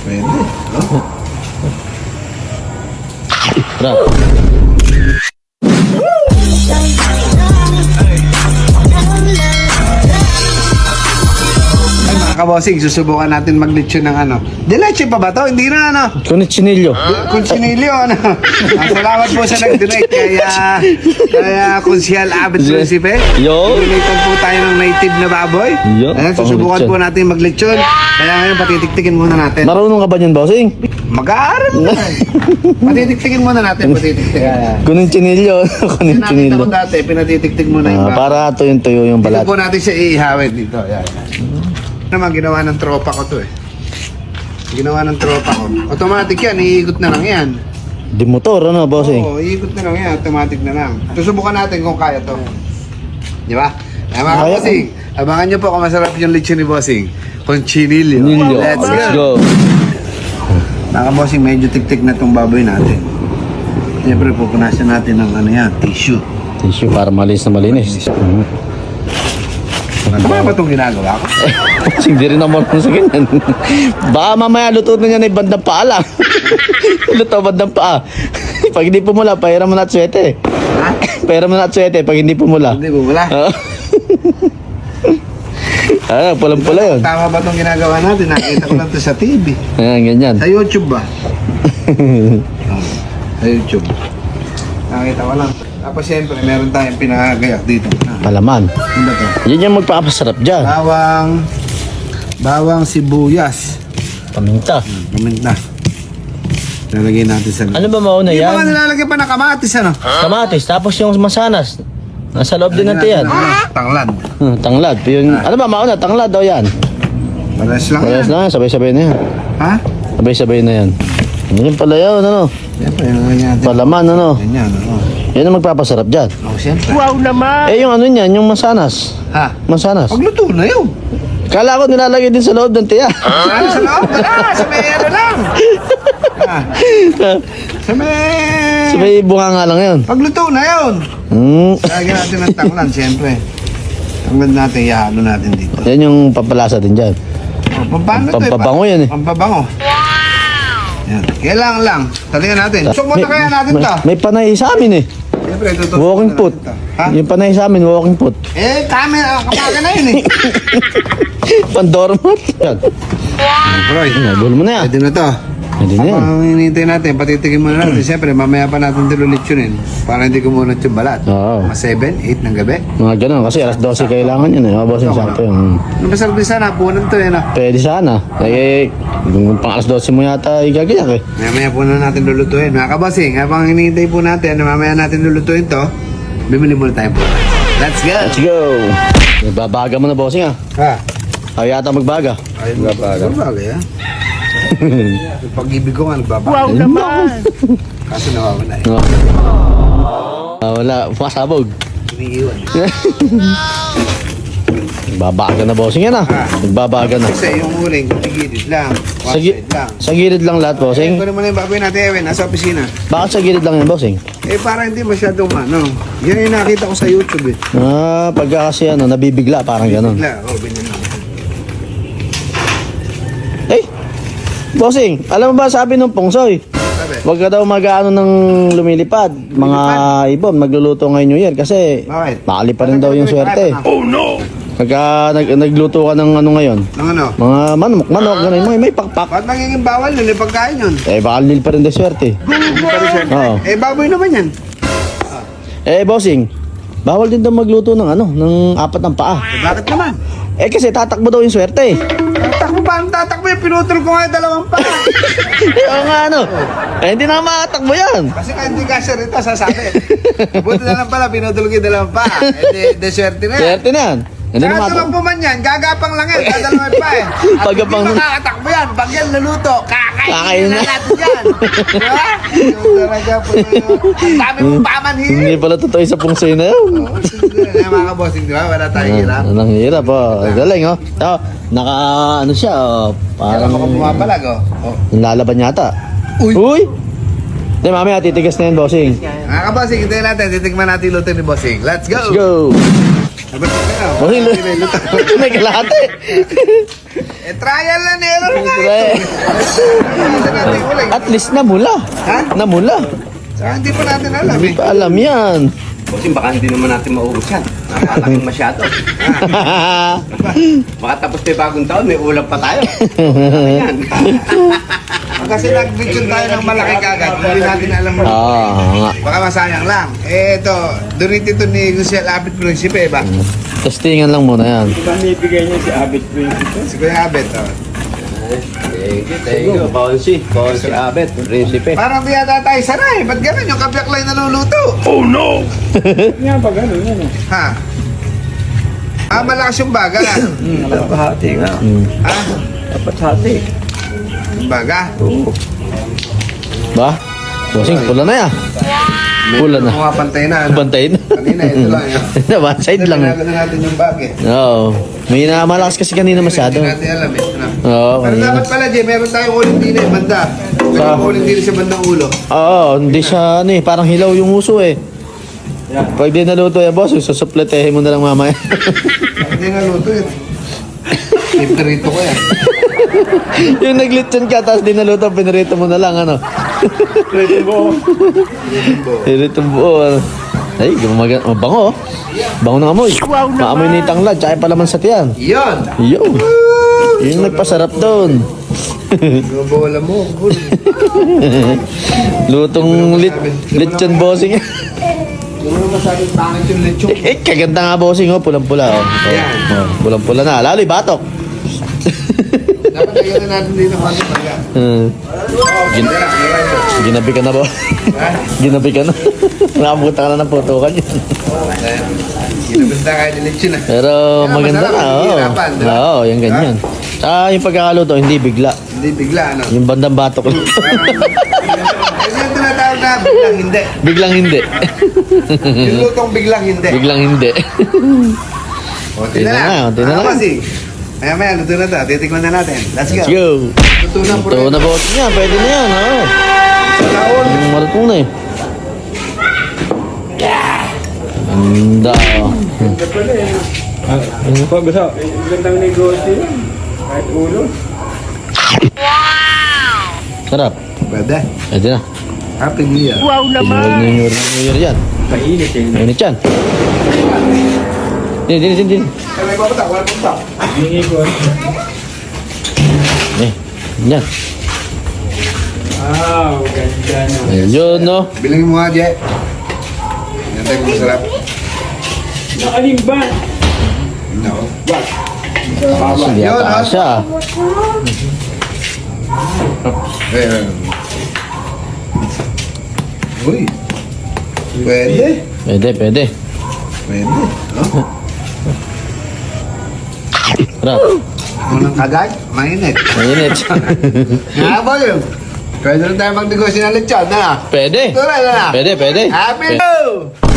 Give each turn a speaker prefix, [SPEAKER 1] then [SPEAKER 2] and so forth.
[SPEAKER 1] Pwede. Oh.
[SPEAKER 2] Tara.
[SPEAKER 1] Ay, mga kabosing, susubukan natin maglitsyon ng ano. Dileche pa ba to? Hindi na ano.
[SPEAKER 2] Kunichinilyo.
[SPEAKER 1] Consinilio, ano. Salamat po sa nag-donate. Kaya Konsyal Abet Principe.
[SPEAKER 2] Yo.
[SPEAKER 1] Donatean po tayo ng native na baboy.
[SPEAKER 2] Yo,
[SPEAKER 1] Ayan, susubukan
[SPEAKER 2] panglitsyon.
[SPEAKER 1] po natin maglitsyon. Kaya ngayon, patitiktikin muna natin.
[SPEAKER 2] Marunong ka ba niyan, bossing?
[SPEAKER 1] Mag-aaral na. Patitiktikin muna natin, patitiktikin.
[SPEAKER 2] Kunichinilyo.
[SPEAKER 1] Nakita
[SPEAKER 2] Kunichinilyo.
[SPEAKER 1] ko dati, pinatitiktik muna yung baboy.
[SPEAKER 2] Para tuyong-tuyo yung
[SPEAKER 1] Dito
[SPEAKER 2] balat.
[SPEAKER 1] po natin siya iihawid dito. Ayan. Naman, ginawa ng tropa ko to eh. Ginawa ng tropa ko. Automatic yan, iikot na lang yan.
[SPEAKER 2] Di motor, ano, bossing?
[SPEAKER 1] Oo, iikot na lang yan, automatic na lang. Susubukan natin kung kaya to. Di ba? Ay, mga
[SPEAKER 2] Kaya.
[SPEAKER 1] bossing, abangan nyo po kung masarap yung lechon ni bossing. Conchinilio.
[SPEAKER 2] Nilyo.
[SPEAKER 1] Let's go. Mga bossing, medyo tik-tik na tong baboy natin. Siyempre, pupunasan natin ng ano yan, tissue.
[SPEAKER 2] Tissue para malinis na malinis.
[SPEAKER 1] Tama ba itong ginagawa ko?
[SPEAKER 2] Hindi rin naman sa ganyan. Baka mamaya luto na niya na yung bandang paa lang. Luto bandang paa. Pag hindi pumula, pahiram mo na at swete.
[SPEAKER 1] Ha?
[SPEAKER 2] Pahiram mo na at swete pag hindi pumula.
[SPEAKER 1] Hindi po, wala.
[SPEAKER 2] Pulang-pula yun.
[SPEAKER 1] Tama ba itong ginagawa natin? Nakita ko lang ito sa TV.
[SPEAKER 2] Ayan, ganyan.
[SPEAKER 1] Sa YouTube ba? Oh, sa YouTube. Nakita ko lang. Tapos siyempre, meron tayong pinakagayak dito.
[SPEAKER 2] Palaman.
[SPEAKER 1] Ano ba ito?
[SPEAKER 2] Yan yung magpapasarap dyan.
[SPEAKER 1] Bawang sibuyas.
[SPEAKER 2] Paminta.
[SPEAKER 1] Comment na. Lalagay natin sa...
[SPEAKER 2] Ano ba mauna
[SPEAKER 1] Hindi ba
[SPEAKER 2] yan?
[SPEAKER 1] nilalagay pa ng kamatis, ano?
[SPEAKER 2] Kamatis. Tapos yung masanas. Nasa loob din natin yan.
[SPEAKER 1] Tanglad.
[SPEAKER 2] Tanglad. Yung, ano ba mauna? Tanglad daw yan.
[SPEAKER 1] Pares lang
[SPEAKER 2] Parehas
[SPEAKER 1] yan.
[SPEAKER 2] na yan. Sabay-sabay na yan.
[SPEAKER 1] Ha?
[SPEAKER 2] Sabay-sabay na yan. Yan pala yun, ano?
[SPEAKER 1] Siyempre, lalagay natin.
[SPEAKER 2] Palaman, ano?
[SPEAKER 1] Ganyan, ano?
[SPEAKER 2] Yan ang magpapasarap dyan.
[SPEAKER 1] Oh, siyempre.
[SPEAKER 2] Eh, yung ano niyan, yung masanas.
[SPEAKER 1] Ha?
[SPEAKER 2] Masanas.
[SPEAKER 1] Pagluto na yun.
[SPEAKER 2] Kala ko nilalagay din sa loob ng tiya.
[SPEAKER 1] Ano sa loob? Wala, sa may ano lang. Ha? Sa may...
[SPEAKER 2] So, may bunga nga lang yun.
[SPEAKER 1] Pagluto na yun. Lagyan natin ng tanglan, siyempre. Tanglad natin, ihalo natin dito.
[SPEAKER 2] Yan yung papalasa din dyan.
[SPEAKER 1] Oh, pampano to
[SPEAKER 2] Pampabango yan eh.
[SPEAKER 1] Pampabango. Yan. Kailangan lang. Talihan natin. Sukmo na kaya natin to.
[SPEAKER 2] May panay sa amin eh.
[SPEAKER 1] Siyempre, tutusok
[SPEAKER 2] Walking
[SPEAKER 1] na
[SPEAKER 2] foot.
[SPEAKER 1] natin to. Ha?
[SPEAKER 2] Yung panay sa amin, walking foot.
[SPEAKER 1] Eh, kami, kapaga na yun eh.
[SPEAKER 2] Pandormat. Yan.
[SPEAKER 1] Broy,
[SPEAKER 2] Nagul mo na yan.
[SPEAKER 1] pwede na to.
[SPEAKER 2] Pwede na yan.
[SPEAKER 1] Ang hinihintay natin, patitigin muna natin. Siyempre, mamaya pa natin dilulitsunin para hindi kumunot yung balat.
[SPEAKER 2] Oo.
[SPEAKER 1] Mga 7, 8 ng gabi.
[SPEAKER 2] Mga ganun. Kasi alas 12 kailangan yun eh. Mga bossing sakto yun.
[SPEAKER 1] Ano ba sabi sana? Punan to eh, no?
[SPEAKER 2] Pwede sana. Eh, kung pang alas 12 mo yata igagayak eh.
[SPEAKER 1] Mamaya po na natin lulutuin. Mga kabasing, habang hinihintay po natin na mamaya natin lulutuin to, bibili muna tayo po. Let's go!
[SPEAKER 2] Let's go! Nagbabaga mo na bossing ah.
[SPEAKER 1] Ha?
[SPEAKER 2] Ayaw yata magbaga.
[SPEAKER 1] Ayun, nagbabaga. Nagbabaga, ha? Yung pag-ibig ko nga, nagbabaga.
[SPEAKER 2] Wow naman!
[SPEAKER 1] Kaso nawawala eh.
[SPEAKER 2] No. Wala, pasabog.
[SPEAKER 1] Iniiwan.
[SPEAKER 2] Nagbabaga na bossing yan ah. Nagbabaga na.
[SPEAKER 1] Kasi yung huling, tigilid lang.
[SPEAKER 2] Sa,
[SPEAKER 1] One side lang.
[SPEAKER 2] sa gilid lang lahat bossing.
[SPEAKER 1] Ito naman yung baboy natin, Ewen, nasa opisina.
[SPEAKER 2] Bakit sa gilid lang yan bossing?
[SPEAKER 1] Eh, para hindi masyadong ano. Yan yung nakita ko sa YouTube eh.
[SPEAKER 2] Pagka kasi ano, nabibigla parang ganon.
[SPEAKER 1] Bigla, oh, ganyan lang.
[SPEAKER 2] Eh, bossing, alam mo ba sabi nung Pongsoy?
[SPEAKER 1] Sabi,
[SPEAKER 2] Huwag ka daw mag-ano ng lumilipad. Mga ibon, magluluto ngayon New Year kasi
[SPEAKER 1] bakit?
[SPEAKER 2] makali pa rin daw yung swerte.
[SPEAKER 1] Oh no!
[SPEAKER 2] Pagka nagluto ka ng ano ngayon,
[SPEAKER 1] Nang ano?
[SPEAKER 2] mga manok, ganun, may pakpak.
[SPEAKER 1] Ba't nagiging bawal nun yung pagkain yun?
[SPEAKER 2] Eh, bakal pa rin daw swerte.
[SPEAKER 1] Hindi pa rin siya.
[SPEAKER 2] Oo.
[SPEAKER 1] Eh, baboy naman yan.
[SPEAKER 2] Eh, bossing, bawal din daw magluto ng ano, ng apat ng paa.
[SPEAKER 1] Eh, bakit naman?
[SPEAKER 2] Eh, kasi tatakbo daw yung swerte.
[SPEAKER 1] Tatakbo ba? Ang tatakbo yung pinutol ko nga yung dalawang pa.
[SPEAKER 2] Oo nga, ano. Eh, hindi na makatakbo yan.
[SPEAKER 1] Kasi kaya hindi ka sure ito, sasabi. Buti na lang pala, pinutol ko yung dalawang pa. Eh, de swerte na yan.
[SPEAKER 2] Swerte na yan. Hindi na
[SPEAKER 1] Saka
[SPEAKER 2] makatakbo.
[SPEAKER 1] tumakbo man yan, gagapang lang yan, dadalawang pa eh. At
[SPEAKER 2] Pagapang-
[SPEAKER 1] hindi makakatakbo yan, pag yan luluto,
[SPEAKER 2] Kakainin
[SPEAKER 1] kakainin na
[SPEAKER 2] na.
[SPEAKER 1] natin yan. Diba? Yung talaga po yun. Ang dami mong pamanhin.
[SPEAKER 2] Hindi pala totoo yung sa pungsoy na yun.
[SPEAKER 1] Oo, sige. Eh, mga kabossing, di ba? Wala tayong hirap.
[SPEAKER 2] Ang hirap oh. Galing oh. Oh, naka ano siya oh.
[SPEAKER 1] Kaya
[SPEAKER 2] Parang
[SPEAKER 1] ako pumapalag, oh. Oh.
[SPEAKER 2] lalaban yata.
[SPEAKER 1] Uy!
[SPEAKER 2] Uy! Hindi, mamaya titigas na yan, bossing.
[SPEAKER 1] Mga kabossing, hintayin natin. Titigman natin yung luto ni Bossing. Let's go!
[SPEAKER 2] Let's go!
[SPEAKER 1] Dapat ka na.
[SPEAKER 2] Bossing, may kalahati.
[SPEAKER 1] Trial and error na ito.
[SPEAKER 2] At least namula.
[SPEAKER 1] Ha?
[SPEAKER 2] Namula.
[SPEAKER 1] Saka hindi pa natin alam
[SPEAKER 2] Hindi
[SPEAKER 1] eh.
[SPEAKER 2] pa alam yan.
[SPEAKER 3] Bossing, baka hindi naman natin maubos yan. Napakalaking masyado. Baka tapos na yung bagong taon, may ulam pa tayo. Yan.
[SPEAKER 1] Kasi nag-video tayo ng malaki kagad. Hindi natin alam mo.
[SPEAKER 2] nga.
[SPEAKER 1] Baka masayang lang. Eh, ito. Doon ito ni Gusel Abit Principe ba?
[SPEAKER 2] Testingan lang muna yan.
[SPEAKER 4] Pamibigay niya si Abit Principe.
[SPEAKER 1] Si Kuya Abet. Oh.
[SPEAKER 3] Thank you. Bossy Abet, Recipe.
[SPEAKER 1] Parang di yata tayo sanay. Ba't gano'n yung kabiyak lang naluluto?
[SPEAKER 4] Nga ba gano'n yan eh?
[SPEAKER 1] Ha? Malakas yung baga.
[SPEAKER 4] Napahati nga.
[SPEAKER 1] Ha?
[SPEAKER 4] Dapat hati.
[SPEAKER 1] Yung baga?
[SPEAKER 2] Ba? Bossing, pula na yan. Pula na.
[SPEAKER 1] Mga pantay na. Ano?
[SPEAKER 2] Bantayin.
[SPEAKER 1] Kanina, ito lang. Yun.
[SPEAKER 2] One side lang.
[SPEAKER 1] Pinagano natin yung bag eh.
[SPEAKER 2] Oo. May malakas kasi kanina masyado.
[SPEAKER 1] Hindi natin alam eh. Ano?
[SPEAKER 2] Oo,
[SPEAKER 1] Pero
[SPEAKER 2] kanina.
[SPEAKER 1] dapat pala, Jay, meron tayong uling din eh, banda. Meron uling din sa bandang ulo.
[SPEAKER 2] Oo, hindi siya ano eh, parang hilaw yung uso eh. Pag di naluto yan, boss, susupletehin mo na lang mamaya.
[SPEAKER 1] Hindi naluto yun. Iprito ko yan.
[SPEAKER 2] Yung naglitson ka, tapos di naluto, pinirito mo na lang, ano. Pinirito buo, ano. Ay, mabango, oh. Bango ng amoy. Maamoy na yung tanglad, tsaka palaman sa tiyan.
[SPEAKER 1] Yun!
[SPEAKER 2] Yun. Yun nagpasarap doon.
[SPEAKER 1] Bola mo, bul.
[SPEAKER 2] Lutong lechon bossing.
[SPEAKER 1] Yung naman masabing pangit yung lechon.
[SPEAKER 2] Kaganda nga bossing, oh, pulang-pula, oh.
[SPEAKER 1] Yan.
[SPEAKER 2] Oh, pulang-pula na, lalo yung batok.
[SPEAKER 1] Dapat lagyan na natin dito kung ano pagka.
[SPEAKER 2] Ginabi ka na ba? Ginabi ka na. Nakabuta ka na ng putukan yun.
[SPEAKER 1] Ginabanda kayo ni lechon ah.
[SPEAKER 2] Pero
[SPEAKER 1] Kaya
[SPEAKER 2] maganda
[SPEAKER 1] masarap,
[SPEAKER 2] na,
[SPEAKER 1] hindi
[SPEAKER 2] oo.
[SPEAKER 1] hirapan, di ba?
[SPEAKER 2] Oo, yung ganyan. Tsaka yung pagkakaluto, hindi bigla.
[SPEAKER 1] Hindi bigla ano.
[SPEAKER 2] Yung bandang batok lang.
[SPEAKER 1] Ano yung tinatawag na biglang hindi?
[SPEAKER 2] Biglang hindi.
[SPEAKER 1] Yung lutong biglang hindi.
[SPEAKER 2] Biglang hindi.
[SPEAKER 1] O, tina na.
[SPEAKER 2] Tina na.
[SPEAKER 1] Kasi, maya luto na to. Titikman na natin. Let's
[SPEAKER 2] Let's
[SPEAKER 1] go.
[SPEAKER 2] go.
[SPEAKER 1] Luto na po
[SPEAKER 2] Ito na boss niya, pwede na yan, oo.
[SPEAKER 1] Taon.
[SPEAKER 2] Marutong na eh. Ganda, oh.
[SPEAKER 4] Pag gusto, gandang negosyo yun. Kahit ulo.
[SPEAKER 2] Sarap.
[SPEAKER 1] Pwede.
[SPEAKER 2] Pwede na.
[SPEAKER 1] Happy New Year.
[SPEAKER 2] New Year yan.
[SPEAKER 4] Painit eh.
[SPEAKER 2] Mainit yan. Din.
[SPEAKER 1] May papatak, wala papatak.
[SPEAKER 4] Hingi ko.
[SPEAKER 2] Yan.
[SPEAKER 4] Wow, ganda na.
[SPEAKER 2] Ayun, no?
[SPEAKER 1] Bilangin mo nga, Jay. Yan tayo kung masarap.
[SPEAKER 4] Nakaling ba?
[SPEAKER 1] No.
[SPEAKER 2] Hindi
[SPEAKER 1] Yun,
[SPEAKER 2] ata
[SPEAKER 1] ah.
[SPEAKER 2] siya.
[SPEAKER 1] Uy. Pwede.
[SPEAKER 2] Pwede.
[SPEAKER 1] Pwede. No?
[SPEAKER 2] Sarap.
[SPEAKER 1] Unang kagad, mainit.
[SPEAKER 2] Mainit.
[SPEAKER 1] Nga ba yun? Pwede na tayo magnegosyo ng lechon, na?
[SPEAKER 2] Pwede.
[SPEAKER 1] Tuloy na.
[SPEAKER 2] Pwede.
[SPEAKER 1] Happy New Year!